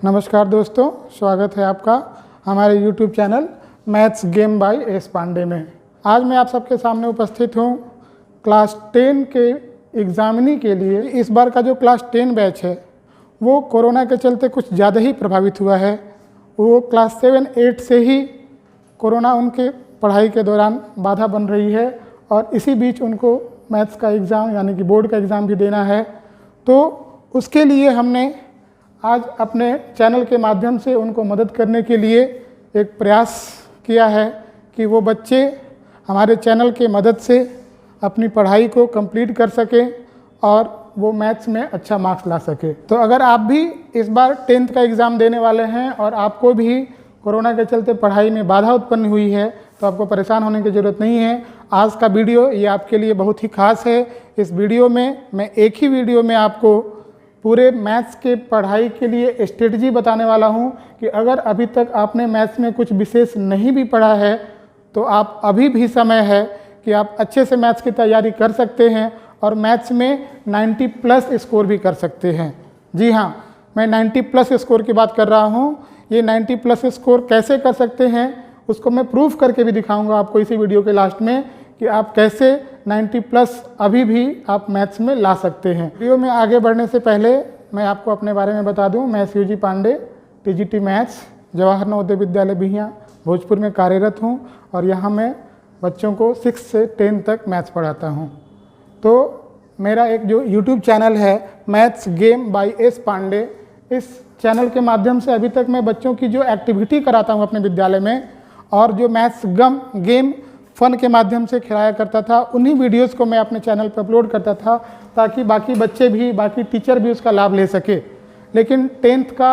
नमस्कार दोस्तों, स्वागत है आपका हमारे YouTube channel maths game by S Pandey में। आज मैं आप सबके सामने उपस्थित हूँ क्लास 10 के एग्ज़ामिनी के लिए। इस बार का जो क्लास 10 बैच है वो कोरोना के चलते कुछ ज़्यादा ही प्रभावित हुआ है। वो क्लास 7, 8 से ही कोरोना उनके पढ़ाई के दौरान बाधा बन रही है और इसी बीच उनको मैथ्स का एग्ज़ाम यानी कि बोर्ड का एग्ज़ाम भी देना है। तो उसके लिए हमने आज अपने चैनल के माध्यम से उनको मदद करने के लिए एक प्रयास किया है कि वो बच्चे हमारे चैनल के मदद से अपनी पढ़ाई को कंप्लीट कर सकें और वो मैथ्स में अच्छा मार्क्स ला सके। तो अगर आप भी इस बार 10th का एग्ज़ाम देने वाले हैं और आपको भी कोरोना के चलते पढ़ाई में बाधा उत्पन्न हुई है तो आपको परेशान होने की ज़रूरत नहीं है। आज का वीडियो ये आपके लिए बहुत ही खास है। इस वीडियो में मैं एक ही वीडियो में आपको पूरे मैथ्स के पढ़ाई के लिए स्ट्रेटजी बताने वाला हूं कि अगर अभी तक आपने मैथ्स में कुछ विशेष नहीं भी पढ़ा है तो आप अभी भी समय है कि आप अच्छे से मैथ्स की तैयारी कर सकते हैं और मैथ्स में 90+ स्कोर भी कर सकते हैं। जी हाँ, मैं 90+ स्कोर की बात कर रहा हूं। ये 90+ स्कोर कैसे कर सकते हैं उसको मैं प्रूफ करके भी दिखाऊंगा आपको इसी वीडियो के लास्ट में कि आप कैसे 90+ अभी भी आप मैथ्स में ला सकते हैं। वीडियो में आगे बढ़ने से पहले मैं आपको अपने बारे में बता दूं। मैं शिवजी पांडे, टीजीटी मैथ्स, जवाहर नवोदय विद्यालय बिहियां, भोजपुर में कार्यरत हूं और यहां मैं बच्चों को 6 से 10 तक मैथ्स पढ़ाता हूं। तो मेरा एक जो यूट्यूब चैनल है maths game by S Pandey, इस चैनल के माध्यम से अभी तक मैं बच्चों की जो एक्टिविटी कराता हूँ अपने विद्यालय में और जो मैथ्स गेम फ़न के माध्यम से खिलाया करता था, उन्हीं वीडियोस को मैं अपने चैनल पर अपलोड करता था ताकि बाकी बच्चे भी, बाकी टीचर भी उसका लाभ ले सके। लेकिन 10th का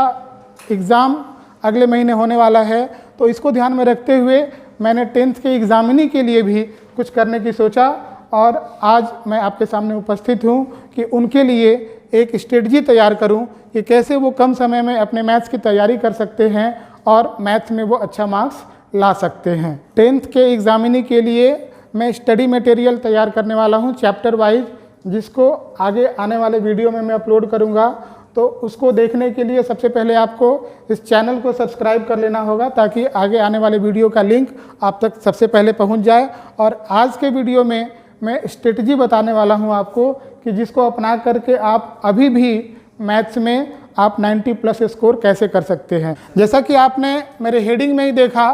एग्ज़ाम अगले महीने होने वाला है तो इसको ध्यान में रखते हुए मैंने 10th के एग्ज़ामिनी के लिए भी कुछ करने की सोचा और आज मैं आपके सामने उपस्थित हूँ कि उनके लिए एक स्ट्रेटजी तैयार करूँ कि कैसे वो कम समय में अपने मैथ्स की तैयारी कर सकते हैं और मैथ्स में वो अच्छा मार्क्स ला सकते हैं। 10th के एग्ज़ामिनी के लिए मैं स्टडी मटेरियल तैयार करने वाला हूं चैप्टर वाइज, जिसको आगे आने वाले वीडियो में मैं अपलोड करूंगा। तो उसको देखने के लिए सबसे पहले आपको इस चैनल को सब्सक्राइब कर लेना होगा ताकि आगे आने वाले वीडियो का लिंक आप तक सबसे पहले पहुंच जाए। और आज के वीडियो में मैं स्ट्रेटजी बताने वाला हूँ आपको कि जिसको अपना करके आप अभी भी मैथ्स में आप 90+ स्कोर कैसे कर सकते हैं। जैसा कि आपने मेरे हेडिंग में ही देखा,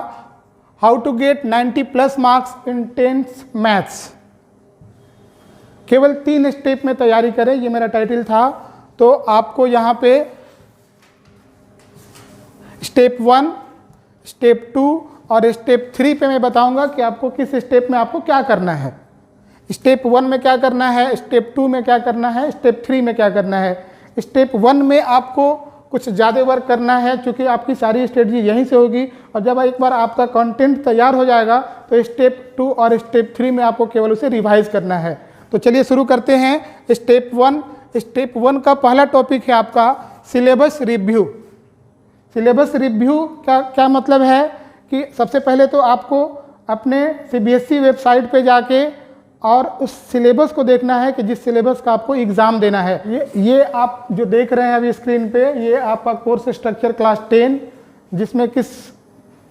how to get 90+ marks in 10th maths. केवल 3 स्टेप में तैयारी करें, ये मेरा टाइटल था। तो आपको यहाँ पे स्टेप 1, स्टेप 2 और स्टेप 3 पे मैं बताऊंगा कि आपको किस स्टेप में आपको क्या करना है। स्टेप 1 में क्या करना है, स्टेप 2 में क्या करना है, स्टेप 3 में क्या करना है। स्टेप 1 में आपको कुछ ज़्यादा वर्क करना है क्योंकि आपकी सारी स्ट्रेटजी यहीं से होगी और जब एक बार आपका कंटेंट तैयार हो जाएगा तो स्टेप 2 और स्टेप 3 में आपको केवल उसे रिवाइज करना है। तो चलिए शुरू करते हैं। स्टेप 1। स्टेप 1 का पहला टॉपिक है आपका सिलेबस रिव्यू। सिलेबस रिव्यू क्या मतलब है कि सबसे पहले तो आपको अपने CBSE वेबसाइट पे जाके और उस सिलेबस को देखना है कि जिस सिलेबस का आपको एग्ज़ाम देना है। ये आप जो देख रहे हैं अभी स्क्रीन पे, ये आपका कोर्स स्ट्रक्चर क्लास 10, जिसमें किस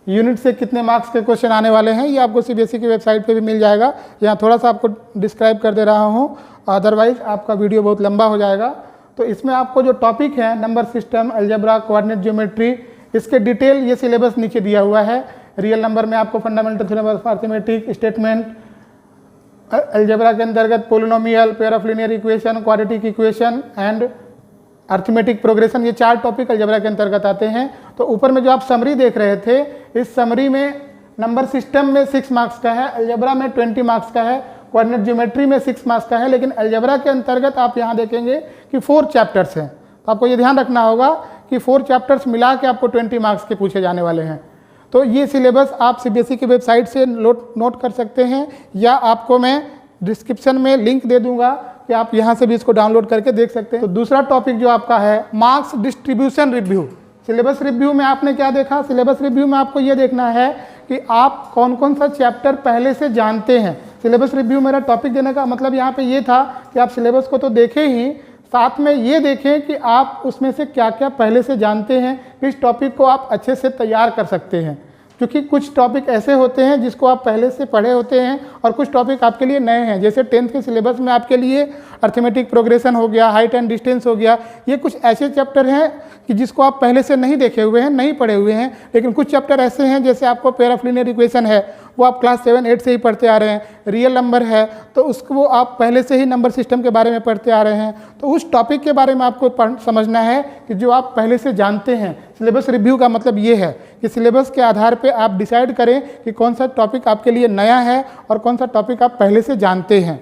यूनिट से कितने मार्क्स के क्वेश्चन आने वाले हैं ये आपको CBSE की वेबसाइट पे भी मिल जाएगा। यहाँ थोड़ा सा आपको डिस्क्राइब कर दे रहा हूँ, अदरवाइज आपका वीडियो बहुत लंबा हो जाएगा। तो इसमें आपको जो टॉपिक है number system, algebra, coordinate geometry, इसके डिटेल ये सिलेबस नीचे दिया हुआ है। रियल नंबर में आपको fundamental theorem of arithmetic, statement, algebra के अंतर्गत polynomial, pair of linear equation, quadratic equation and arithmetic progression, ये 4 टॉपिक अलजेब्रा के अंतर्गत आते हैं। तो ऊपर में जो आप समरी देख रहे थे, इस समरी में नंबर सिस्टम में 6 मार्क्स का है, अलजेब्रा में 20 मार्क्स का है, कोऑर्डिनेट ज्योमेट्री में 6 मार्क्स का है। लेकिन अलजेब्रा के अंतर्गत आप यहाँ देखेंगे कि 4 चैप्टर्स हैं। तो आपको ये ध्यान रखना होगा कि 4 चैप्टर्स मिला के आपको 20 मार्क्स के पूछे जाने वाले हैं। तो ये सिलेबस आप CBSE की वेबसाइट से नोट कर सकते हैं या आपको मैं डिस्क्रिप्शन में लिंक दे दूंगा कि आप यहाँ से भी इसको डाउनलोड करके देख सकते हैं। तो दूसरा टॉपिक जो आपका है marks distribution review. Syllabus review में आपने क्या देखा, सिलेबस रिव्यू में आपको ये देखना है कि आप कौन कौन सा चैप्टर पहले से जानते हैं। सिलेबस रिव्यू मेरा टॉपिक देने का मतलब यहाँ पे ये था कि आप सिलेबस को तो देखें ही, साथ में ये देखें कि आप उसमें से क्या क्या पहले से जानते हैं, किस टॉपिक को आप अच्छे से तैयार कर सकते हैं। क्योंकि कुछ टॉपिक ऐसे होते हैं जिसको आप पहले से पढ़े होते हैं और कुछ टॉपिक आपके लिए नए हैं। जैसे 10th के सिलेबस में आपके लिए अर्थमेटिक प्रोग्रेशन हो गया, हाइट एंड डिस्टेंस हो गया, ये कुछ ऐसे चैप्टर हैं कि जिसको आप पहले से नहीं देखे हुए हैं, नहीं पढ़े हुए हैं। लेकिन कुछ चैप्टर ऐसे हैं, जैसे आपको पेयर ऑफ लीनियर इक्वेशन है, वो आप क्लास 7, 8 से ही पढ़ते आ रहे हैं। रियल नंबर है तो उसको आप पहले से ही नंबर सिस्टम के बारे में पढ़ते आ रहे हैं। तो उस टॉपिक के बारे में आपको समझना है कि जो आप पहले से जानते हैं। सिलेबस रिव्यू का मतलब ये है कि सिलेबस के आधार पे आप डिसाइड करें कि कौन सा टॉपिक आपके लिए नया है और कौन सा टॉपिक आप पहले से जानते हैं।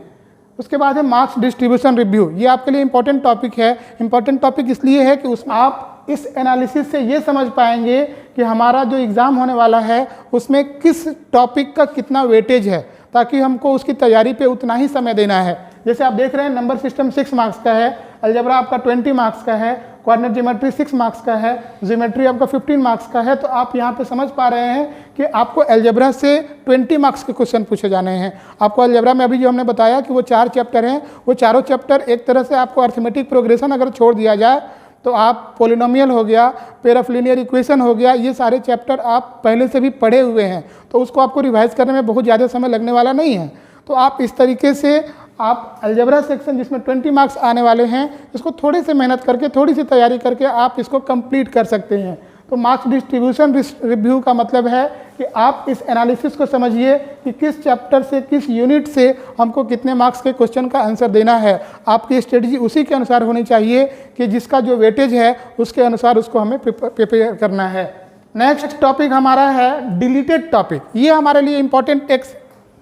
उसके बाद है मार्क्स डिस्ट्रीब्यूशन रिव्यू। ये आपके लिए इंपॉर्टेंट टॉपिक है। इंपॉर्टेंट टॉपिक इसलिए है कि उसमें आप इस एनालिसिस से ये समझ पाएंगे कि हमारा जो एग्ज़ाम होने वाला है उसमें किस टॉपिक का कितना वेटेज है, ताकि हमको उसकी तैयारी पे उतना ही समय देना है। जैसे आप देख रहे हैं नंबर सिस्टम 6 मार्क्स का है, अलजेब्रा आपका 20 मार्क्स का है, कोऑर्डिनेट ज्योमेट्री 6 मार्क्स का है, ज्योमेट्री आपका 15 मार्क्स का है। तो आप यहाँ पे समझ पा रहे हैं कि आपको अलजेब्रा से 20 मार्क्स के क्वेश्चन पूछे जाने हैं। आपको अलजेब्रा में अभी जो हमने बताया कि वो 4 चैप्टर हैं, वो चारों चैप्टर एक तरह से आपको अर्थमेटिक प्रोग्रेशन अगर छोड़ दिया जाए तो आप पोलिनोमियल हो गया, पेयर ऑफ लीनियर इक्वेशन हो गया, ये सारे चैप्टर आप पहले से भी पढ़े हुए हैं। तो उसको आपको रिवाइज करने में बहुत ज़्यादा समय लगने वाला नहीं है। तो आप इस तरीके से आप अलजेब्रा सेक्शन जिसमें 20 मार्क्स आने वाले हैं, इसको थोड़ी सी मेहनत करके, थोड़ी सी तैयारी करके आप इसको कंप्लीट कर सकते हैं। तो मार्क्स डिस्ट्रीब्यूशन रिव्यू का मतलब है कि आप इस एनालिसिस को समझिए कि किस चैप्टर से, किस यूनिट से हमको कितने मार्क्स के क्वेश्चन का आंसर देना है। आपकी स्ट्रेटजी उसी के अनुसार होनी चाहिए कि जिसका जो वेटेज है उसके अनुसार उसको हमें प्रिपेयर करना है। नेक्स्ट टॉपिक हमारा है डिलीटेड टॉपिक। ये हमारे लिए इंपॉर्टेंट एक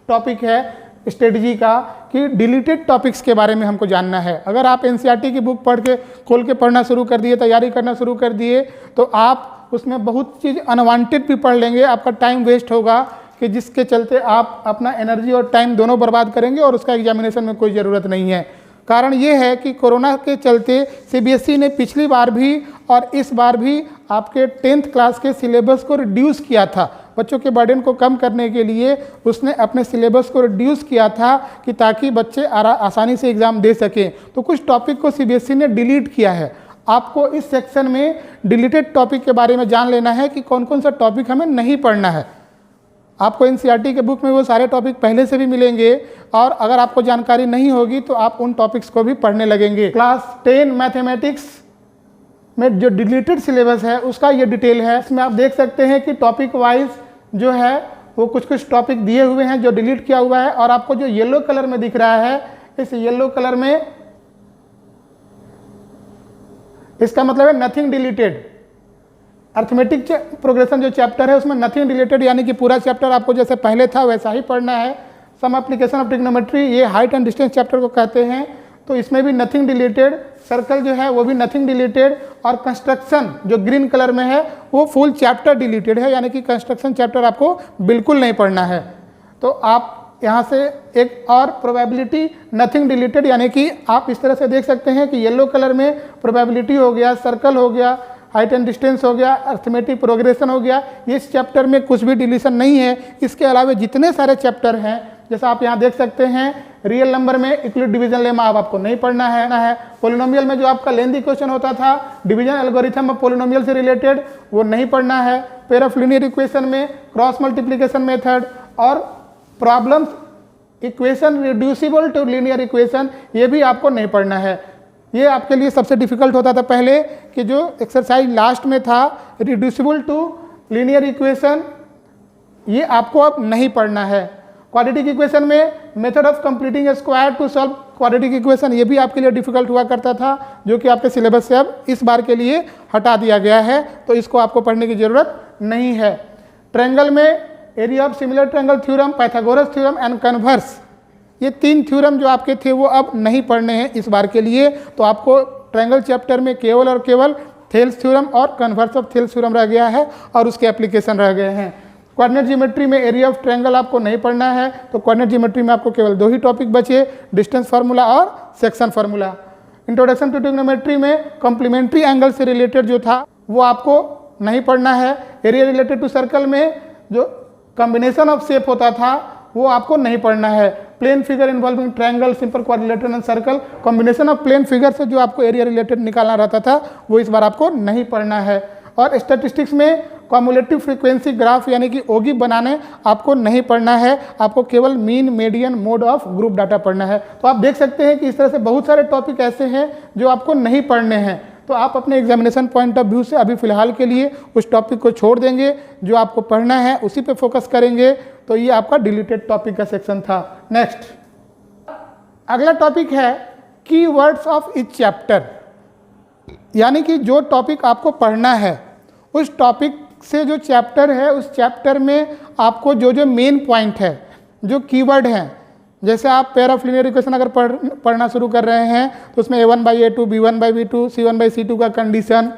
टॉपिक है स्ट्रेटजी का कि डिलीटेड टॉपिक्स के बारे में हमको जानना है। अगर आप एनसीईआरटी की बुक पढ़ के खोल के पढ़ना शुरू कर दिए, तैयारी करना शुरू कर दिए, तो आप उसमें बहुत चीज़ अनवांटेड भी पढ़ लेंगे, आपका टाइम वेस्ट होगा कि जिसके चलते आप अपना एनर्जी और टाइम दोनों बर्बाद करेंगे और उसका एग्जामिनेशन में कोई ज़रूरत नहीं है। कारण ये है कि कोरोना के चलते सीबीएसई ने पिछली बार भी और इस बार भी आपके 10th क्लास के सिलेबस को रिड्यूस किया था। बच्चों के बर्डन को कम करने के लिए उसने अपने सिलेबस को रिड्यूस किया था कि ताकि बच्चे आसानी से एग्ज़ाम दे सकें। तो कुछ टॉपिक को सीबीएसई ने डिलीट किया है। आपको इस सेक्शन में डिलीटेड टॉपिक के बारे में जान लेना है कि कौन कौन सा टॉपिक हमें नहीं पढ़ना है। आपको एनसीईआरटी के बुक में वो सारे टॉपिक पहले से भी मिलेंगे और अगर आपको जानकारी नहीं होगी तो आप उन टॉपिक्स को भी पढ़ने लगेंगे। क्लास 10 मैथमेटिक्स में जो डिलीटेड सिलेबस है उसका ये डिटेल है। इसमें आप देख सकते हैं कि टॉपिक वाइज जो है वो कुछ टॉपिक दिए हुए हैं जो डिलीट किया हुआ है। और आपको जो येलो कलर में दिख रहा है, इस येलो कलर में इसका मतलब है नथिंग डिलीटेड। अर्थमेटिक प्रोग्रेशन जो चैप्टर है उसमें नथिंग डिलीटेड, यानी कि पूरा चैप्टर आपको जैसे पहले था वैसा ही पढ़ना है। सम एप्लीकेशन ऑफ ट्रिग्नोमेट्री, ये हाइट एंड डिस्टेंस चैप्टर को कहते हैं, तो इसमें भी नथिंग डिलीटेड। सर्कल जो है वो भी नथिंग डिलीटेड। और कंस्ट्रक्शन जो ग्रीन कलर में है वो फुल चैप्टर डिलीटेड है, यानी कि कंस्ट्रक्शन चैप्टर आपको बिल्कुल नहीं पढ़ना है। तो आप यहाँ से एक और प्रोबेबिलिटी नथिंग डिलीटेड, यानी कि आप इस तरह से देख सकते हैं कि येलो कलर में प्रोबेबिलिटी हो गया, सर्कल हो गया, हाइट एंड डिस्टेंस हो गया, अर्थमेटिक प्रोग्रेशन हो गया। इस चैप्टर में कुछ भी डिलीशन नहीं है। इसके अलावा जितने सारे चैप्टर हैं, जैसा आप यहाँ देख सकते हैं, रियल नंबर में इक्वलिट डिवीजन लेमा आपको नहीं पढ़ना है। पोलिनोमियल में जो आपका लेंथी क्वेश्चन होता था डिवीजन एल्गोरिथम ऑफ पोलिनोमियल से रिलेटेड, वो नहीं पढ़ना है। पेयर ऑफ लीनियर इक्वेशन में क्रॉस मल्टीप्लिकेशन मेथड और problems equation reducible to linear equation, ये भी आपको नहीं पढ़ना है। ये आपके लिए सबसे डिफिकल्ट होता था पहले कि जो एक्सरसाइज लास्ट में था रिड्यूसिबल टू लीनियर इक्वेशन, ये आपको अब नहीं पढ़ना है। क्वाड्रेटिक इक्वेशन में method of completing square to solve quadratic equation, ये भी आपके लिए डिफिकल्ट हुआ करता था, जो कि आपके सिलेबस से अब इस बार के लिए हटा दिया गया है, तो इसको आपको पढ़ने की ज़रूरत नहीं है। ट्रायंगल में area of similar triangle theorem, Pythagoras theorem and converse, ये 3 थ्योरम जो आपके थे वो अब नहीं पढ़ने हैं इस बार के लिए। तो आपको ट्रायंगल चैप्टर में केवल और केवल थेल्स थ्योरम और कन्वर्स ऑफ थेल्स थ्योरम रह गया है और उसके एप्लीकेशन रह गए हैं। कोऑर्डिनेट ज्योमेट्री में एरिया ऑफ ट्रायंगल आपको नहीं पढ़ना है, तो कोऑर्डिनेट ज्योमेट्री में आपको केवल 2 ही टॉपिक बचे, डिस्टेंस फार्मूला और section formula. Introduction to trigonometry में कॉम्प्लीमेंट्री एंगल से रिलेटेड जो था वो आपको नहीं पढ़ना है। एरिया रिलेटेड टू सर्कल में जो कॉम्बिनेशन ऑफ शेप होता था वो आपको नहीं पढ़ना है। Plane figure involving triangle, simple quadrilateral and circle, combination of plane figure से जो आपको एरिया रिलेटेड निकालना रहता था वो इस बार आपको नहीं पढ़ना है। और स्टैटिस्टिक्स में कॉम्युलेटिव फ्रीक्वेंसी ग्राफ यानी कि ओगी बनाने आपको नहीं पढ़ना है, आपको केवल mean, median, mode of group data पढ़ना है। तो आप देख सकते हैं कि इस तरह से बहुत सारे टॉपिक ऐसे हैं जो आपको नहीं पढ़ने हैं। तो आप अपने एग्जामिनेशन पॉइंट ऑफ व्यू से अभी फिलहाल के लिए उस टॉपिक को छोड़ देंगे, जो आपको पढ़ना है उसी पे फोकस करेंगे। तो ये आपका डिलीटेड टॉपिक का सेक्शन था। नेक्स्ट अगला टॉपिक है कीवर्ड्स ऑफ ईच चैप्टर, यानी कि जो टॉपिक आपको पढ़ना है उस टॉपिक से जो चैप्टर है उस चैप्टर में आपको जो जो मेन पॉइंट है, जो कीवर्ड हैं, जैसे आप पेयर ऑफ लीनियर इक्वेशन अगर पढ़ना शुरू कर रहे हैं तो उसमें a1/a2, b1/b2, c1/c2 का condition,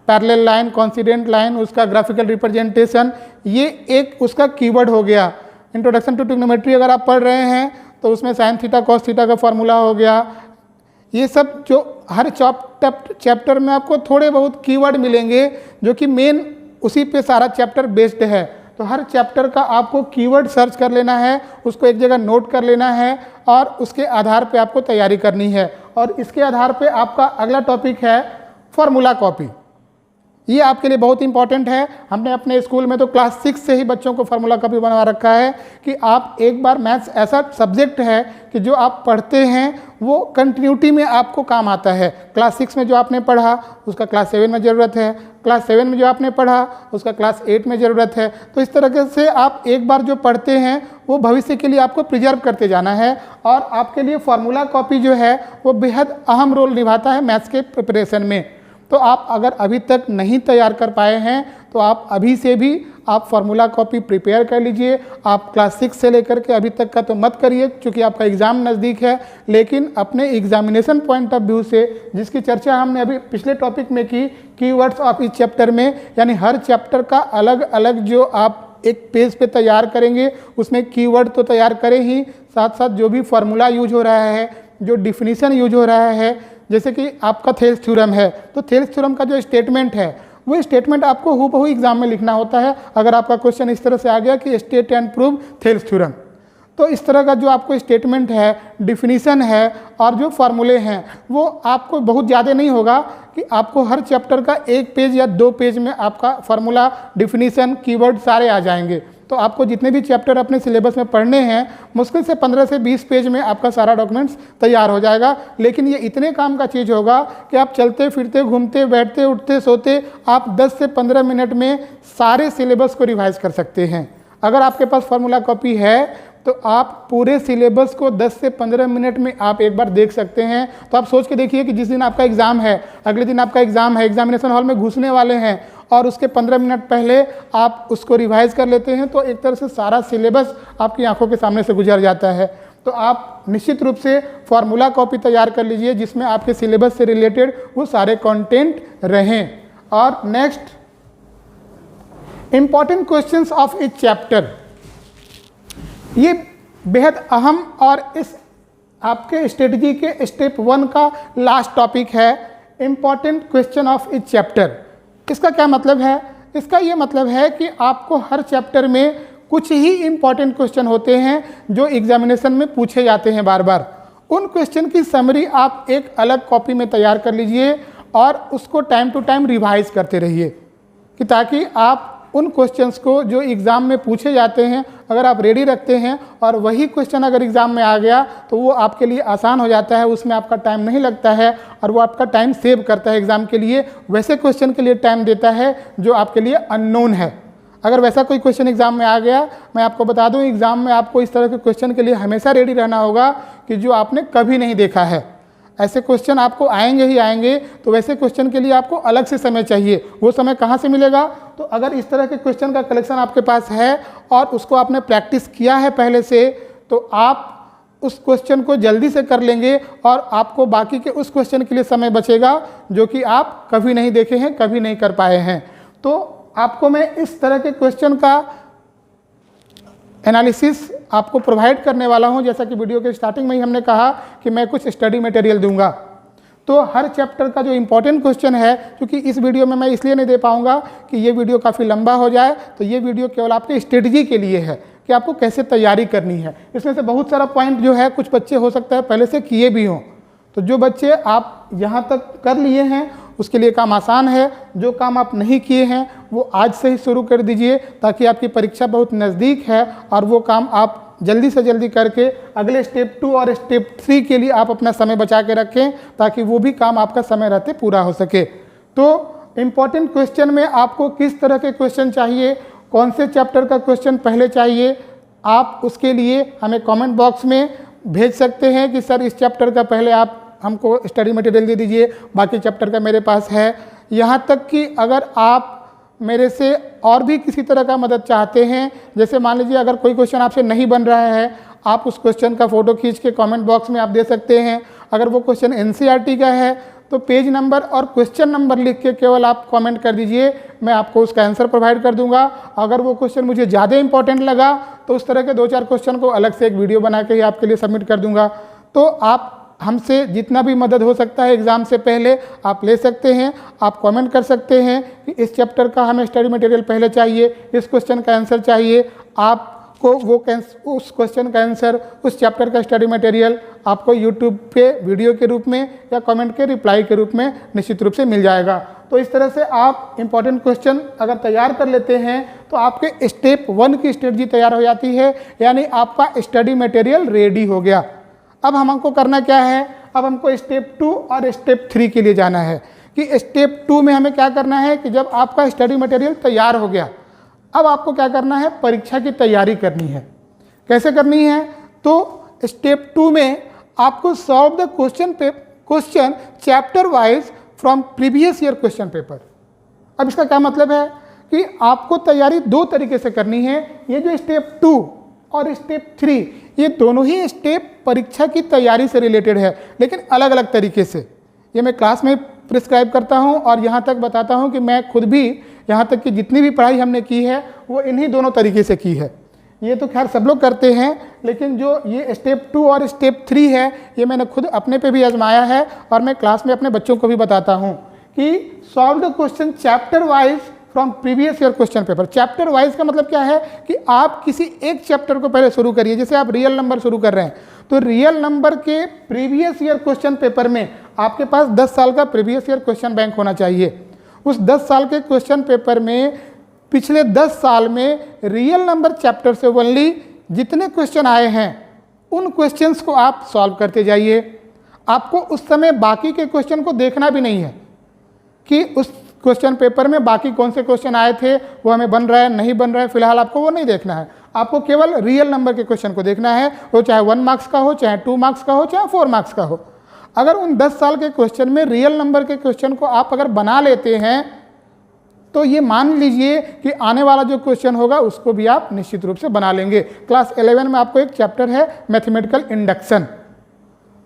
parallel line, coincident line, उसका ग्राफिकल रिप्रेजेंटेशन, ये एक उसका कीवर्ड हो गया। इंट्रोडक्शन टू ट्रिग्नोमेट्री अगर आप पढ़ रहे हैं तो उसमें साइन थीटा कॉस थीटा का फॉर्मूला हो गया। ये सब जो हर चैप्टर में आपको थोड़े बहुत कीवर्ड मिलेंगे जो कि मेन उसी पे सारा चैप्टर बेस्ड है। तो हर चैप्टर का आपको कीवर्ड सर्च कर लेना है, उसको एक जगह नोट कर लेना है और उसके आधार पे आपको तैयारी करनी है। और इसके आधार पे आपका अगला टॉपिक है फॉर्मूला कॉपी। ये आपके लिए बहुत इंपॉर्टेंट है। हमने अपने स्कूल में तो क्लास 6 से ही बच्चों को फार्मूला कॉपी बनवा रखा है कि आप एक बार मैथ्स ऐसा सब्जेक्ट है कि जो आप पढ़ते हैं वो कंटिन्यूटी में आपको काम आता है। क्लास 6 में जो आपने पढ़ा उसका क्लास 7 में ज़रूरत है, क्लास 7 में जो आपने पढ़ा उसका क्लास 8 में ज़रूरत है। तो इस तरीके से आप एक बार जो पढ़ते हैं वो भविष्य के लिए आपको प्रिजर्व करते जाना है। और आपके लिए फार्मूला कॉपी जो है वो बेहद अहम रोल निभाता है मैथ्स के प्रिपरेशन में। तो आप अगर अभी तक नहीं तैयार कर पाए हैं तो आप अभी से भी आप फार्मूला कॉपी प्रिपेयर कर लीजिए। आप क्लास 6 से लेकर के अभी तक का तो मत करिए क्योंकि आपका एग्ज़ाम नज़दीक है, लेकिन अपने एग्जामिनेशन पॉइंट ऑफ व्यू से जिसकी चर्चा हमने अभी पिछले टॉपिक में की, कीवर्ड्स ऑफ इस चैप्टर में, यानी हर चैप्टर का अलग अलग जो आप एक पेज पे तैयार करेंगे उसमें कीवर्ड तो तैयार करें ही, साथ साथ जो भी फार्मूला यूज हो रहा है, जो डिफिनीशन यूज हो रहा है, जैसे कि आपका थेल्स थ्योरम है तो थेल्स थ्योरम का जो स्टेटमेंट है वो स्टेटमेंट आपको हूबहू एग्जाम में लिखना होता है। अगर आपका क्वेश्चन इस तरह से आ गया कि state and prove Thales theorem, तो इस तरह का जो आपको स्टेटमेंट है, डिफिनीशन है और जो फार्मूले हैं वो आपको बहुत ज़्यादा नहीं होगा कि आपको हर चैप्टर का 1 पेज या 2 पेज में आपका फार्मूला, डिफिनीशन, कीवर्ड सारे आ जाएंगे। तो आपको जितने भी चैप्टर अपने सिलेबस में पढ़ने हैं मुश्किल से 15 से 20 पेज में आपका सारा डॉक्यूमेंट्स तैयार हो जाएगा। लेकिन ये इतने काम का चीज़ होगा कि आप चलते फिरते, घूमते, बैठते, उठते, सोते आप 10 से 15 मिनट में सारे सिलेबस को रिवाइज कर सकते हैं। अगर आपके पास फार्मूला कॉपी है तो आप पूरे सिलेबस को 10 से 15 मिनट में आप एक बार देख सकते हैं। तो आप सोच के देखिए कि जिस दिन आपका एग्ज़ाम है, अगले दिन आपका एग्ज़ाम है, एग्जामिनेशन हॉल में घुसने वाले हैं और उसके 15 मिनट पहले आप उसको रिवाइज कर लेते हैं तो एक तरह से सारा सिलेबस आपकी आंखों के सामने से गुजर जाता है। तो आप निश्चित रूप से फार्मूला कॉपी तैयार कर लीजिए जिसमें आपके सिलेबस से रिलेटेड वो सारे कंटेंट रहें। और next, important questions of each chapter, ये बेहद अहम और इस आपके स्ट्रेटजी के स्टेप 1 का लास्ट टॉपिक है, important question of each chapter. इसका क्या मतलब है? इसका ये मतलब है कि आपको हर चैप्टर में कुछ ही इंपॉर्टेंट क्वेश्चन होते हैं जो एग्जामिनेशन में पूछे जाते हैं बार बार। उन क्वेश्चन की समरी आप एक अलग कॉपी में तैयार कर लीजिए और उसको टाइम टू टाइम रिवाइज करते रहिए कि ताकि आप उन क्वेश्चंस को जो एग्ज़ाम में पूछे जाते हैं अगर आप रेडी रखते हैं और वही क्वेश्चन अगर एग्ज़ाम में आ गया तो वो आपके लिए आसान हो जाता है, उसमें आपका टाइम नहीं लगता है और वो आपका टाइम सेव करता है एग्ज़ाम के लिए। वैसे क्वेश्चन के लिए टाइम देता है जो आपके लिए अननोन है। अगर वैसा कोई क्वेश्चन एग्ज़ाम में आ गया, मैं आपको बता दूं एग्ज़ाम में आपको इस तरह के क्वेश्चन के लिए हमेशा रेडी रहना होगा कि जो आपने कभी नहीं देखा है। ऐसे क्वेश्चन आपको आएंगे ही आएंगे, तो वैसे क्वेश्चन के लिए आपको अलग से समय चाहिए। वो समय कहाँ से मिलेगा? तो अगर इस तरह के क्वेश्चन का कलेक्शन आपके पास है और उसको आपने प्रैक्टिस किया है पहले से, तो आप उस क्वेश्चन को जल्दी से कर लेंगे और आपको बाकी के उस क्वेश्चन के लिए समय बचेगा जो कि आप कभी नहीं देखे हैं, कभी नहीं कर पाए हैं। तो आपको मैं इस तरह के क्वेश्चन का एनालिसिस आपको प्रोवाइड करने वाला हूं। जैसा कि वीडियो के स्टार्टिंग में ही हमने कहा कि मैं कुछ स्टडी मटेरियल दूंगा, तो हर चैप्टर का जो इंपॉर्टेंट क्वेश्चन है, क्योंकि इस वीडियो में मैं इसलिए नहीं दे पाऊंगा कि ये वीडियो काफ़ी लंबा हो जाए, तो ये वीडियो केवल आपके स्ट्रेटजी के लिए है कि आपको कैसे तैयारी करनी है। इसमें से बहुत सारा पॉइंट जो है कुछ बच्चे हो सकता है पहले से किए भी हों, तो जो बच्चे आप यहाँ तक कर लिए हैं उसके लिए काम आसान है। जो काम आप नहीं किए हैं वो आज से ही शुरू कर दीजिए, ताकि आपकी परीक्षा बहुत नज़दीक है और वो काम आप जल्दी से जल्दी करके अगले स्टेप 2 और स्टेप 3 के लिए आप अपना समय बचा के रखें, ताकि वो भी काम आपका समय रहते पूरा हो सके। तो इम्पॉर्टेंट क्वेश्चन में आपको किस तरह के क्वेश्चन चाहिए, कौन से चैप्टर का क्वेश्चन पहले चाहिए, आप उसके लिए हमें कमेंट बॉक्स में भेज सकते हैं कि सर इस चैप्टर का पहले आप हमको स्टडी मटेरियल दे दीजिए, बाकी चैप्टर का मेरे पास है। यहाँ तक कि अगर आप मेरे से और भी किसी तरह का मदद चाहते हैं, जैसे मान लीजिए अगर कोई क्वेश्चन आपसे नहीं बन रहा है, आप उस क्वेश्चन का फ़ोटो खींच के कमेंट बॉक्स में आप दे सकते हैं। अगर वो क्वेश्चन एनसीईआरटी का है तो पेज नंबर और क्वेश्चन नंबर लिख के केवल आप कमेंट कर dीजिए, मैं आपको उसका आंसर प्रोवाइड कर दूंगा। अगर वो क्वेश्चन मुझे ज़्यादा इंपॉर्टेंट लगा तो उस तरह के 2-4 क्वेश्चन को अलग से एक वीडियो बना के ही आपके लिए सबमिट कर दूंगा। तो आप हमसे जितना भी मदद हो सकता है एग्ज़ाम से पहले आप ले सकते हैं। आप कमेंट कर सकते हैं कि इस चैप्टर का हमें स्टडी मटेरियल पहले चाहिए, इस क्वेश्चन का आंसर चाहिए। आपको वो उस क्वेश्चन का आंसर, उस चैप्टर का स्टडी मटेरियल आपको यूट्यूब पे वीडियो के रूप में या कमेंट के रिप्लाई के रूप में निश्चित रूप से मिल जाएगा। तो इस तरह से आप इंपॉर्टेंट क्वेश्चन अगर तैयार कर लेते हैं तो आपके स्टेप 1 की स्ट्रेटजी तैयार हो जाती है, यानी आपका स्टडी मटेरियल रेडी हो गया। अब हमको करना क्या है, अब हमको स्टेप 2 और स्टेप 3 के लिए जाना है कि स्टेप 2 में हमें क्या करना है कि जब आपका स्टडी मटेरियल तैयार हो गया, अब आपको क्या करना है, परीक्षा की तैयारी करनी है। कैसे करनी है, तो स्टेप 2 में आपको solve the question chapter wise from previous year question paper. अब इसका क्या मतलब है कि आपको तैयारी 2 तरीके से करनी है। ये जो स्टेप 2 और स्टेप 3 ये दोनों ही स्टेप परीक्षा की तैयारी से रिलेटेड है, लेकिन अलग अलग तरीके से। ये मैं क्लास में प्रिस्क्राइब करता हूँ और यहाँ तक बताता हूँ कि मैं खुद भी यहाँ तक कि जितनी भी पढ़ाई हमने की है वो इन्हीं दोनों तरीके से की है। ये तो खैर सब लोग करते हैं, लेकिन जो ये स्टेप 2 और स्टेप 3 है ये मैंने खुद अपने पे भी आजमाया है और मैं क्लास में अपने बच्चों को भी बताता हूँ कि solve the question chapter wise from previous year question paper. Chapter wise का मतलब क्या है कि आप किसी एक चैप्टर को पहले शुरू करिए। जैसे आप रियल नंबर शुरू कर रहे हैं तो रियल नंबर के प्रीवियस ईयर क्वेश्चन पेपर में आपके पास 10 साल का प्रीवियस ईयर क्वेश्चन बैंक होना चाहिए। उस 10 साल के क्वेश्चन पेपर में पिछले 10 साल में रियल नंबर चैप्टर से ओनली जितने क्वेश्चन आए हैं उन क्वेश्चंस को आप सॉल्व करते जाइए। आपको उस समय बाकी के क्वेश्चन को देखना भी नहीं है कि उस क्वेश्चन पेपर में बाकी कौन से क्वेश्चन आए थे, वो हमें बन रहा है नहीं बन रहा है, फिलहाल आपको वो नहीं देखना है। आपको केवल रियल नंबर के क्वेश्चन को देखना है, वो चाहे 1 मार्क्स का हो, चाहे 2 मार्क्स का हो, चाहे 4 मार्क्स का हो। अगर उन 10 साल के क्वेश्चन में रियल नंबर के क्वेश्चन को आप अगर बना लेते हैं तो ये मान लीजिए कि आने वाला जो क्वेश्चन होगा उसको भी आप निश्चित रूप से बना लेंगे। क्लास 11 में आपको एक चैप्टर है मैथमेटिकल इंडक्शन,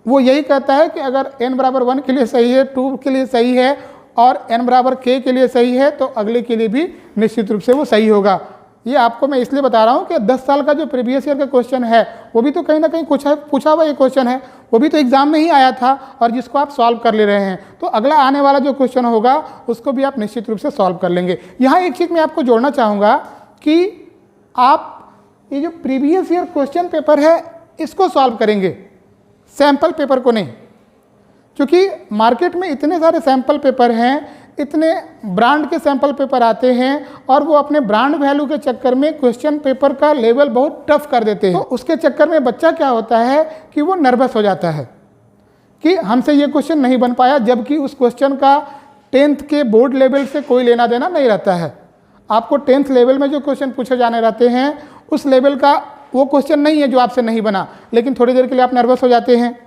वो यही कहता है कि अगर n बराबर 1 के लिए सही है, 2 के लिए सही है और n बराबर k के लिए सही है तो अगले के लिए भी निश्चित रूप से वो सही होगा। ये आपको मैं इसलिए बता रहा हूँ कि 10 साल का जो प्रीवियस ईयर का क्वेश्चन है वो भी तो कहीं ना कहीं कुछ पूछा हुआ ये क्वेश्चन है, वो भी तो एग्जाम में ही आया था और जिसको आप सॉल्व कर ले रहे हैं। तो अगला आने वाला जो क्वेश्चन होगा उसको भी आप निश्चित रूप से सॉल्व कर लेंगे। यहाँ एक चीज़ मैं आपको जोड़ना चाहूँगा कि आप ये जो प्रीवियस ईयर क्वेश्चन पेपर है इसको सॉल्व करेंगे, सैम्पल पेपर को नहीं। क्योंकि मार्केट में इतने सारे सैम्पल पेपर हैं, इतने ब्रांड के सैम्पल पेपर आते हैं और वो अपने ब्रांड वैल्यू के चक्कर में क्वेश्चन पेपर का लेवल बहुत टफ कर देते हैं। तो उसके चक्कर में बच्चा क्या होता है कि वो नर्वस हो जाता है कि हमसे ये क्वेश्चन नहीं बन पाया, जबकि उस क्वेश्चन का 10th के बोर्ड लेवल से कोई लेना देना नहीं रहता है। आपको 10th लेवल में जो क्वेश्चन पूछे जाने रहते हैं उस लेवल का वो क्वेश्चन नहीं है जो आपसे नहीं बना, लेकिन थोड़ी देर के लिए आप नर्वस हो जाते हैं।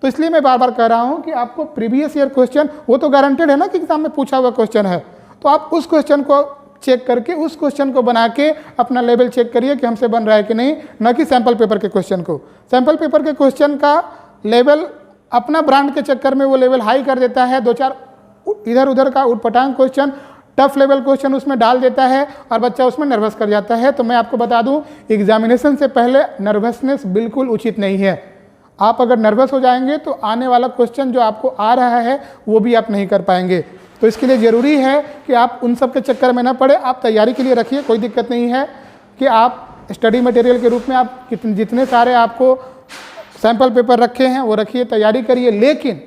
तो इसलिए मैं बार बार कह रहा हूं कि आपको प्रीवियस ईयर क्वेश्चन वो तो गारंटेड है ना कि एग्जाम में पूछा हुआ क्वेश्चन है, तो आप उस क्वेश्चन को चेक करके उस क्वेश्चन को बना के अपना लेवल चेक करिए कि हमसे बन रहा है कि नहीं, न कि सैम्पल पेपर के क्वेश्चन को। सैम्पल पेपर के क्वेश्चन का लेवल अपना ब्रांड के चक्कर में वो लेवल हाई कर देता है, 2-4 इधर उधर का उटपटांग क्वेश्चन, टफ लेवल क्वेश्चन उसमें डाल देता है और बच्चा उसमें नर्वस कर जाता है। तो मैं आपको बता दूं, एग्जामिनेशन से पहले नर्वसनेस बिल्कुल उचित नहीं है। आप अगर नर्वस हो जाएंगे तो आने वाला क्वेश्चन जो आपको आ रहा है वो भी आप नहीं कर पाएंगे। तो इसके लिए ज़रूरी है कि आप उन सब के चक्कर में ना पड़े, आप तैयारी के लिए रखिए, कोई दिक्कत नहीं है कि आप स्टडी मटेरियल के रूप में आप जितने सारे आपको सैम्पल पेपर रखे हैं वो रखिए, तैयारी करिए। लेकिन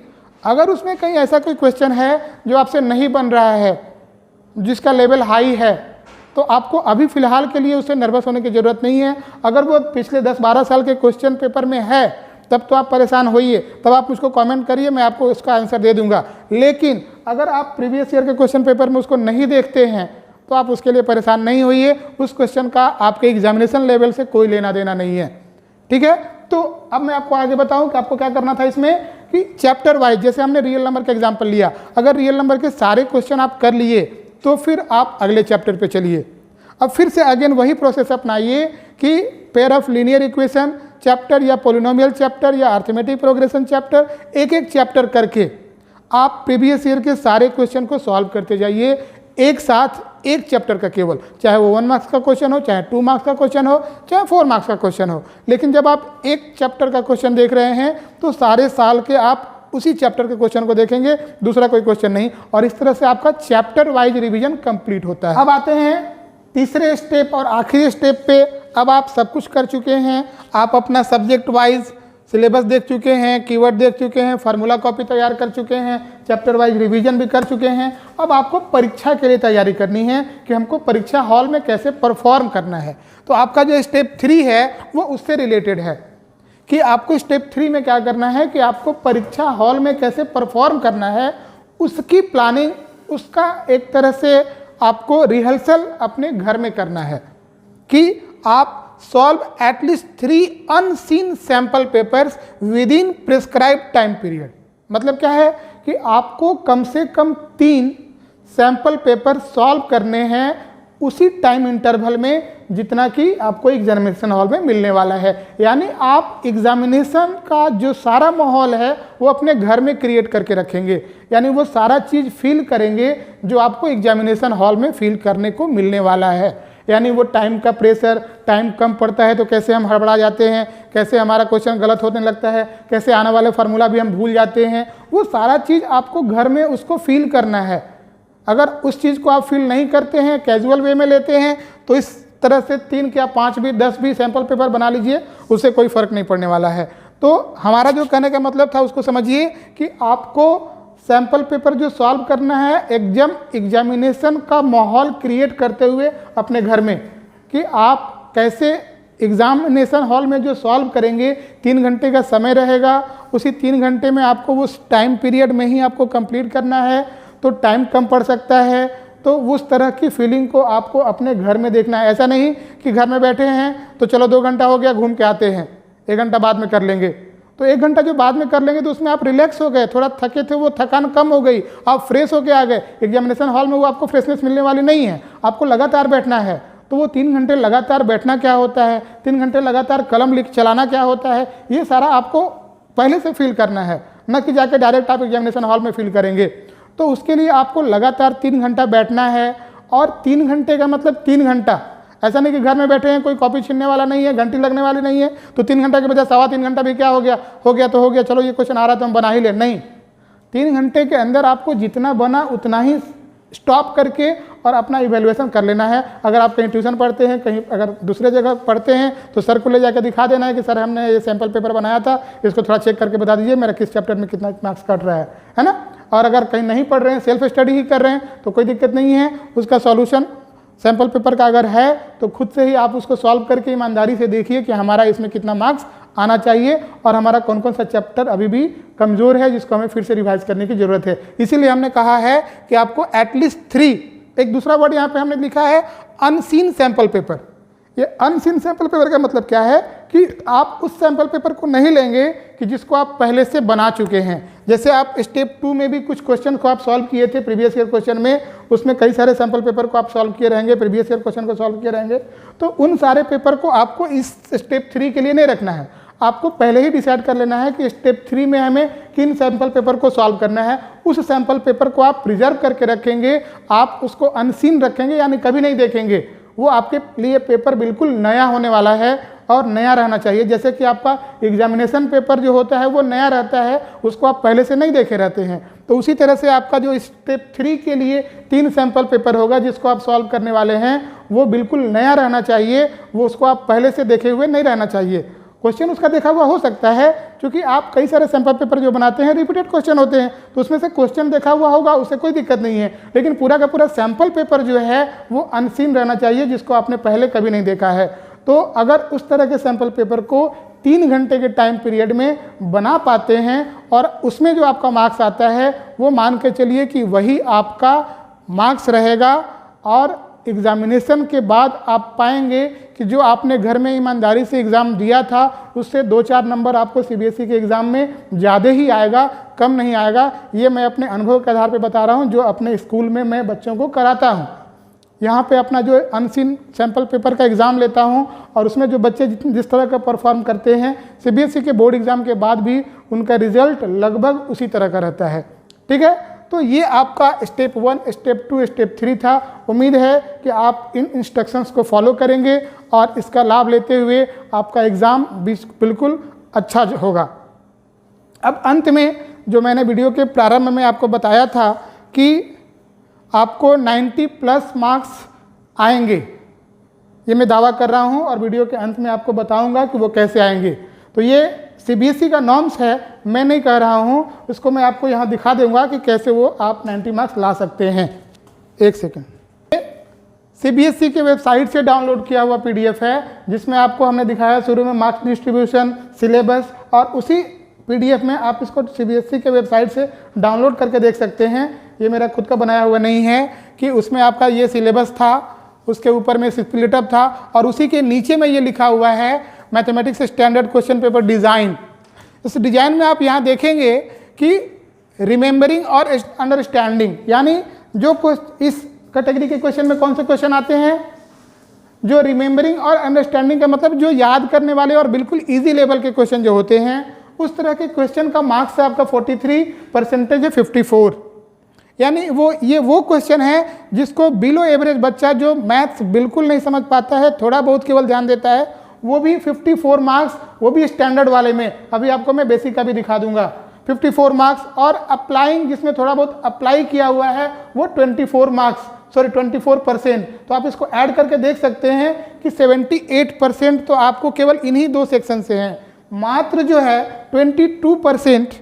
अगर उसमें कहीं ऐसा कोई क्वेश्चन है जो आपसे नहीं बन रहा है, जिसका लेवल हाई है, तो आपको अभी फ़िलहाल के लिए उससे नर्वस होने की ज़रूरत नहीं है। अगर वो पिछले 10-12 साल के क्वेश्चन पेपर में है तब तो आप परेशान होइए, तब आप मुझको कमेंट करिए, मैं आपको उसका आंसर दे दूंगा। लेकिन अगर आप प्रीवियस ईयर के क्वेश्चन पेपर में उसको नहीं देखते हैं तो आप उसके लिए परेशान नहीं होइए, उस क्वेश्चन का आपके एग्जामिनेशन लेवल से कोई लेना देना नहीं है, ठीक है। तो अब मैं आपको आगे बताऊं कि आपको क्या करना था इसमें, कि चैप्टर वाइज, जैसे हमने रियल नंबर का एग्जाम्पल लिया, अगर रियल नंबर के सारे क्वेश्चन आप कर लिए तो फिर आप अगले चैप्टर पे चलिए। अब फिर से अगेन वही प्रोसेस अपनाइए कि pair of linear equation chapter या पोलिनोमियल चैप्टर या अर्थमेटिक प्रोग्रेशन चैप्टर, एक एक चैप्टर करके आप प्रीवियस ईयर के सारे क्वेश्चन को सॉल्व करते जाइए एक साथ, एक चैप्टर का केवल, चाहे वो 1 मार्क्स का क्वेश्चन हो, चाहे 2 मार्क्स का क्वेश्चन हो, चाहे 4 मार्क्स का क्वेश्चन हो। लेकिन जब आप एक चैप्टर का क्वेश्चन देख रहे हैं तो सारे साल के आप उसी चैप्टर के क्वेश्चन को देखेंगे, दूसरा कोई क्वेश्चन नहीं, और इस तरह से आपका चैप्टर वाइज रिवीजन कंप्लीट होता है। अब आते हैं तीसरे स्टेप और आखिरी स्टेप पे। अब आप सब कुछ कर चुके हैं, आप अपना सब्जेक्ट वाइज सिलेबस देख चुके हैं, कीवर्ड देख चुके हैं, फार्मूला कॉपी तैयार कर चुके हैं, चैप्टर वाइज रिवीजन भी कर चुके हैं। अब आपको परीक्षा के लिए तैयारी करनी है कि हमको परीक्षा हॉल में कैसे परफॉर्म करना है। तो आपका जो स्टेप 3 है वो उससे रिलेटेड है कि आपको स्टेप 3 में क्या करना है, कि आपको परीक्षा हॉल में कैसे परफॉर्म करना है, उसकी प्लानिंग, उसका एक तरह से आपको रिहर्सल अपने घर में करना है कि आप solve at least 3 unseen sample papers with in prescribe time period. मतलब क्या है कि आपको कम से कम 3 सैंपल पेपर सॉल्व करने हैं उसी टाइम इंटरवल में जितना कि आपको एग्जामिनेशन हॉल में मिलने वाला है। यानी आप एग्जामिनेशन का जो सारा माहौल है वो अपने घर में क्रिएट करके रखेंगे, यानी वो सारा चीज़ फील करेंगे जो आपको एग्जामिनेशन हॉल में फील करने को मिलने वाला है। यानी वो टाइम का प्रेशर, टाइम कम पड़ता है तो कैसे हम हड़बड़ा जाते हैं, कैसे हमारा क्वेश्चन गलत होने लगता है, कैसे आने वाले फार्मूला भी हम भूल जाते हैं, वो सारा चीज़ आपको घर में उसको फील करना है। अगर उस चीज़ को आप फील नहीं करते हैं, कैजुअल वे में लेते हैं, तो इस तरह से 3 या 5 भी 10 भी सैंपल पेपर बना लीजिए, उससे कोई फ़र्क नहीं पड़ने वाला है। तो हमारा जो कहने का मतलब था उसको समझिए कि आपको सैंपल पेपर जो सॉल्व करना है एग्जामिनेशन का माहौल क्रिएट करते हुए अपने घर में, कि आप कैसे एग्जामिनेशन हॉल में जो सॉल्व करेंगे, 3 घंटे का समय रहेगा, उसी 3 घंटे में आपको उस टाइम पीरियड में ही आपको कंप्लीट करना है, तो टाइम कम पड़ सकता है। तो उस तरह की फीलिंग को आपको अपने घर में देखना है। ऐसा नहीं कि घर में बैठे हैं तो चलो 2 घंटा हो गया घूम के आते हैं, 1 घंटा बाद में कर लेंगे। तो 1 घंटा जो बाद में कर लेंगे तो उसमें आप रिलैक्स हो गए, थोड़ा थके थे वो थकान कम हो गई, आप फ्रेश होके आ गए। एग्जामिनेशन हॉल में वो आपको फ्रेशनेस मिलने वाली नहीं है, आपको लगातार बैठना है। तो वो 3 घंटे लगातार बैठना क्या होता है, 3 घंटे लगातार कलम लिख चलाना क्या होता है, ये सारा आपको पहले से फील करना है, न कि जाके डायरेक्ट आप एग्जामिनेशन हॉल में फील करेंगे। तो उसके लिए आपको लगातार 3 घंटा बैठना है। और 3 घंटे का मतलब 3 घंटा, ऐसा नहीं कि घर में बैठे हैं कोई कॉपी छीनने वाला नहीं है, घंटी लगने वाली नहीं है, तो 3 घंटा के बजाय 3.25 घंटा भी क्या हो गया तो हो गया, चलो ये क्वेश्चन आ रहा है तो हम बना ही ले। नहीं, 3 घंटे के अंदर आपको जितना बना उतना ही स्टॉप करके और अपना इवैल्यूएशन कर लेना है। अगर आप कहीं ट्यूशन पढ़ते हैं, कहीं अगर दूसरे जगह पढ़ते हैं, तो सर को ले जाकर दिखा देना है कि सर हमने ये सैम्पल पेपर बनाया था, इसको थोड़ा चेक करके बता दीजिए मेरा किस चैप्टर में कितना मार्क्स कट रहा है ना। और अगर कहीं नहीं पढ़ रहे हैं, सेल्फ स्टडी ही कर रहे हैं, तो कोई दिक्कत नहीं है, उसका सॉल्यूशन सैम्पल पेपर का अगर है तो खुद से ही आप उसको सॉल्व करके ईमानदारी से देखिए कि हमारा इसमें कितना मार्क्स आना चाहिए और हमारा कौन कौन सा चैप्टर अभी भी कमज़ोर है जिसको हमें फिर से रिवाइज करने की ज़रूरत है। इसीलिए हमने कहा है कि आपको एटलीस्ट 3, एक दूसरा वर्ड यहाँ पे हमने लिखा है अनसीन सैम्पल पेपर। ये अनसीन सैम्पल पेपर का मतलब क्या है कि आप उस सैम्पल पेपर को नहीं लेंगे कि जिसको आप पहले से बना चुके हैं। जैसे आप स्टेप 2 में भी कुछ क्वेश्चन को आप सॉल्व किए थे प्रीवियस ईयर क्वेश्चन में, उसमें कई सारे सैम्पल पेपर को आप सॉल्व किए रहेंगे, प्रीवियस ईयर क्वेश्चन को सॉल्व किए रहेंगे, तो उन सारे पेपर को आपको इस स्टेप 3 के लिए नहीं रखना है। आपको पहले ही डिसाइड कर लेना है कि स्टेप 3 में हमें किन सैम्पल पेपर को सॉल्व करना है। उस सैम्पल पेपर को आप प्रिजर्व करके रखेंगे, आप उसको अनसीन रखेंगे, यानी कभी नहीं देखेंगे। वो आपके लिए पेपर बिल्कुल नया होने वाला है और नया रहना चाहिए। जैसे कि आपका एग्जामिनेशन पेपर जो होता है वो नया रहता है, उसको आप पहले से नहीं देखे रहते हैं। तो उसी तरह से आपका जो स्टेप 3 के लिए 3 सैम्पल पेपर होगा जिसको आप सॉल्व करने वाले हैं, वो बिल्कुल नया रहना चाहिए, वो उसको आप पहले से देखे हुए नहीं रहना चाहिए। क्वेश्चन उसका देखा हुआ हो सकता है, क्योंकि आप कई सारे सैम्पल पेपर जो बनाते हैं रिपीटेड क्वेश्चन होते हैं, तो उसमें से क्वेश्चन देखा हुआ होगा, उससे कोई दिक्कत नहीं है। लेकिन पूरा का पूरा सैम्पल पेपर जो है वो अनसीन रहना चाहिए, जिसको आपने पहले कभी नहीं देखा है। तो अगर उस तरह के सैम्पल पेपर को 3 घंटे के टाइम पीरियड में बना पाते हैं और उसमें जो आपका मार्क्स आता है वो मान के चलिए कि वही आपका मार्क्स रहेगा। और एग्जामिनेशन के बाद आप पाएंगे कि जो आपने घर में ईमानदारी से एग्ज़ाम दिया था उससे 2-4 नंबर आपको सीबीएसई के एग्ज़ाम में ज़्यादा ही आएगा, कम नहीं आएगा। ये मैं अपने अनुभव के आधार पर बता रहा हूँ, जो अपने स्कूल में मैं बच्चों को कराता हूँ। यहाँ पे अपना जो अनसीन सैम्पल पेपर का एग्ज़ाम लेता हूँ और उसमें जो बच्चे जिस तरह का परफॉर्म करते हैं, सीबीएसई के बोर्ड एग्ज़ाम के बाद भी उनका रिजल्ट लगभग उसी तरह का रहता है। ठीक है, तो ये आपका स्टेप 1, स्टेप 2, स्टेप 3 था। उम्मीद है कि आप इन इंस्ट्रक्शंस को फॉलो करेंगे और इसका लाभ लेते हुए आपका एग्ज़ाम बिल्कुल अच्छा होगा। अब अंत में जो मैंने वीडियो के प्रारंभ में आपको बताया था कि आपको 90+ मार्क्स आएंगे, ये मैं दावा कर रहा हूँ और वीडियो के अंत में आपको बताऊँगा कि वो कैसे आएंगे। तो ये सीबीएसई का नॉर्म्स है, मैं नहीं कह रहा हूँ, इसको मैं आपको यहाँ दिखा दूँगा कि कैसे वो आप 90 मार्क्स ला सकते हैं। एक सेकेंड। सीबीएसई के वेबसाइट से डाउनलोड किया हुआ पीडीएफ है, जिसमें आपको हमने दिखाया शुरू में मार्क्स डिस्ट्रीब्यूशन, सिलेबस, और उसी पीडीएफ में आप इसको सीबीएसई के वेबसाइट से डाउनलोड करके देख सकते हैं। ये मेरा खुद का बनाया हुआ नहीं है कि उसमें आपका ये सिलेबस था, उसके ऊपर में स्प्लिट अप था और उसी के नीचे में ये लिखा हुआ है mathematics standard question paper design. इस डिज़ाइन में आप यहाँ देखेंगे कि रिमेंबरिंग और अंडरस्टैंडिंग, यानी जो इस कैटेगरी के क्वेश्चन में कौन से क्वेश्चन आते हैं, जो रिमेंबरिंग और अंडरस्टैंडिंग का मतलब जो याद करने वाले और बिल्कुल ईजी लेवल के क्वेश्चन जो होते हैं, उस तरह के क्वेश्चन का मार्क्स है आपका 43% है 54। यानी वो क्वेश्चन है जिसको बिलो एवरेज बच्चा जो मैथ्स बिल्कुल नहीं समझ पाता है, थोड़ा बहुत केवल ध्यान देता है, वो भी 54 मार्क्स, वो भी स्टैंडर्ड वाले में। अभी आपको मैं बेसिक का भी दिखा दूंगा। 54 मार्क्स और अप्लाइंग जिसमें थोड़ा बहुत अप्लाई किया हुआ है वो 24%। तो आप इसको ऐड करके देख सकते हैं कि 78% तो आपको केवल इन्हीं 2 सेक्शन से हैं। मात्र जो है 22%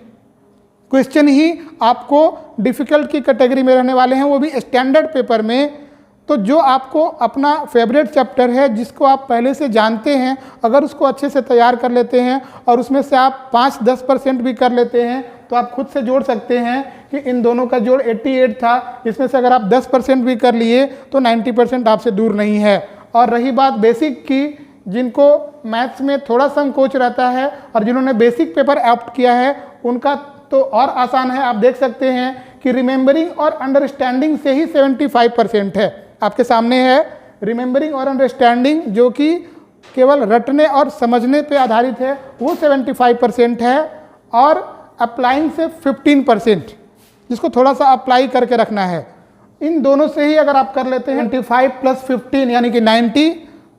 क्वेश्चन ही आपको डिफ़िकल्ट की कैटेगरी में रहने वाले हैं, वो भी स्टैंडर्ड पेपर में। तो जो आपको अपना फेवरेट चैप्टर है, जिसको आप पहले से जानते हैं, अगर उसको अच्छे से तैयार कर लेते हैं और उसमें से आप 5-10% भी कर लेते हैं, तो आप खुद से जोड़ सकते हैं कि इन दोनों का जोड़ 88 था। इसमें से अगर आप 10% भी कर लिए तो 90% आपसे दूर नहीं है। और रही बात बेसिक की, जिनको मैथ्स में थोड़ा संकोच रहता है और जिन्होंने बेसिक पेपर ऑप्ट किया है, उनका तो और आसान है। आप देख सकते हैं कि रिमेंबरिंग और अंडरस्टैंडिंग से ही 75% है। आपके सामने है रिमेंबरिंग और अंडरस्टैंडिंग, जो कि केवल रटने और समझने पे आधारित है, वो 75% है। और अप्लाइंग से 15%, जिसको थोड़ा सा अप्लाई करके रखना है। इन दोनों से ही अगर आप कर लेते हैं 25 + 15 यानी कि 90,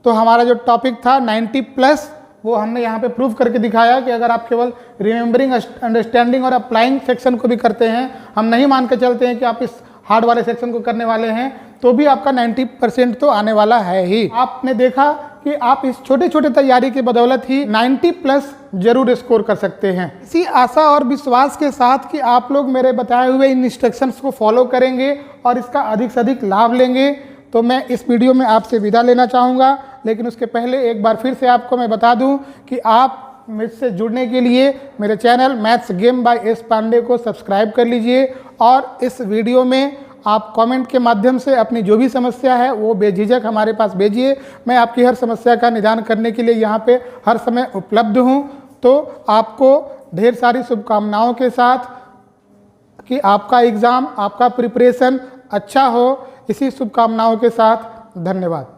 तो हमारा जो टॉपिक था 90+, वो हमने यहाँ पे प्रूफ करके दिखाया कि अगर आप केवल रिमेंबरिंग, अंडरस्टैंडिंग और अप्लाइंग सेक्शन को भी करते हैं, हम नहीं मान के चलते हैं कि आप इस हार्ड वाले सेक्शन को करने वाले हैं, तो भी आपका 90% तो आने वाला है ही। आपने देखा कि आप इस छोटे छोटे तैयारी की बदौलत ही 90+ जरूर स्कोर कर सकते हैं। इसी आशा और विश्वास के साथ कि आप लोग मेरे बताए हुए इन इंस्ट्रक्शंस को फॉलो करेंगे और इसका अधिक से अधिक लाभ लेंगे, तो मैं इस वीडियो में आपसे विदा लेना चाहूँगा। लेकिन उसके पहले एक बार फिर से आपको मैं बता दूं कि आप मुझसे जुड़ने के लिए मेरे channel maths game by S Pandey को सब्सक्राइब कर लीजिए और इस वीडियो में आप कमेंट के माध्यम से अपनी जो भी समस्या है वो बेझिझक हमारे पास भेजिए। मैं आपकी हर समस्या का निदान करने के लिए यहाँ पे हर समय उपलब्ध हूँ। तो आपको ढेर सारी शुभकामनाओं के साथ कि आपका एग्ज़ाम, आपका प्रिपरेशन अच्छा हो, इसी शुभकामनाओं के साथ धन्यवाद।